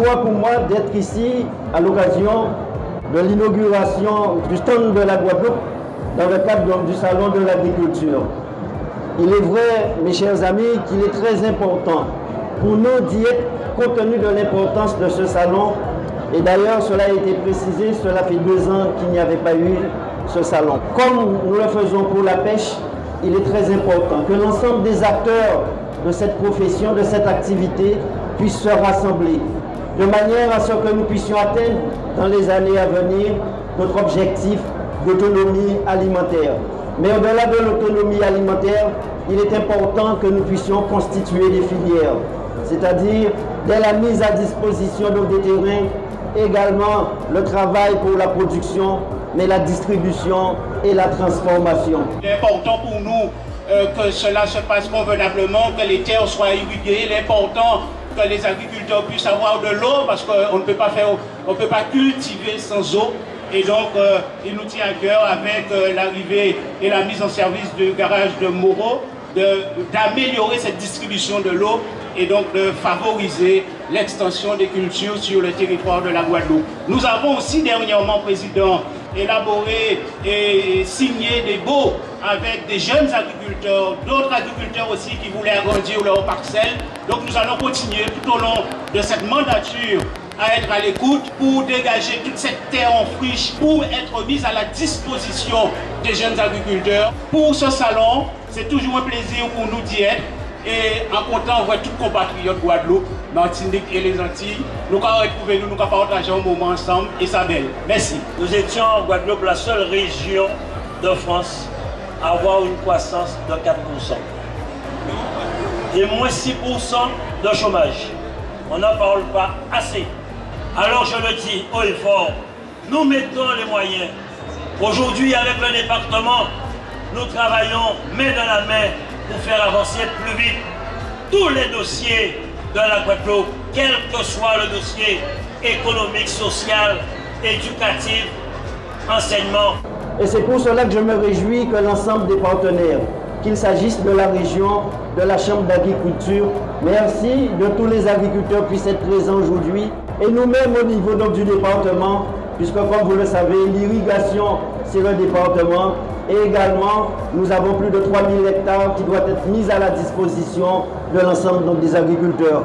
joie pour moi d'être ici à l'occasion de l'inauguration du stand de la Guadeloupe dans le cadre du Salon de l'agriculture. Il est vrai, mes chers amis, qu'il est très important pour nous d'y être compte tenu de l'importance de ce salon. Et d'ailleurs, cela a été précisé, cela fait 2 ans qu'il n'y avait pas eu ce salon. Comme nous le faisons pour la pêche, il est très important que l'ensemble des acteurs de cette profession, de cette activité, puissent se rassembler, de manière à ce que nous puissions atteindre dans les années à venir notre objectif d'autonomie alimentaire. Mais au-delà de l'autonomie alimentaire, il est important que nous puissions constituer des filières, c'est-à-dire dès la mise à disposition des terrains, également le travail pour la production, mais la distribution et la transformation. Il est important pour nous que cela se passe convenablement, que les terres soient irriguées. Il est important que les agriculteurs puissent avoir de l'eau parce qu'on ne peut pas cultiver sans eau. Et donc, il nous tient à cœur, avec l'arrivée et la mise en service du garage de Moreau, d'améliorer cette distribution de l'eau et donc de favoriser l'extension des cultures sur le territoire de la Guadeloupe. Nous avons aussi dernièrement, Président, élaboré et signé des baux avec des jeunes agriculteurs, d'autres agriculteurs aussi qui voulaient agrandir leurs parcelles. Donc nous allons continuer tout au long de cette mandature à être à l'écoute pour dégager toute cette terre en friche, pour être mise à la disposition des jeunes agriculteurs. Pour ce salon, c'est toujours un plaisir pour nous d'y être et en comptant voir tous les compatriotes Guadeloupe, Martinique et les Antilles, nous avons retrouvé nous avons partagé un moment ensemble et ça belle. Merci. Nous étions en Guadeloupe la seule région de France à avoir une croissance de 4% et moins 6% de chômage. On n'en parle pas assez. Alors je le dis haut et fort, nous mettons les moyens. Aujourd'hui, avec le département, nous travaillons main dans la main pour faire avancer plus vite tous les dossiers de la Guadeloupe, quel que soit le dossier économique, social, éducatif, enseignement. Et c'est pour cela que je me réjouis que l'ensemble des partenaires, qu'il s'agisse de la région, de la Chambre d'agriculture, merci de tous les agriculteurs puissent être présents aujourd'hui. Et nous-mêmes au niveau donc, du département, puisque comme vous le savez, l'irrigation c'est le département. Et également, nous avons plus de 3000 hectares qui doivent être mis à la disposition de l'ensemble des agriculteurs.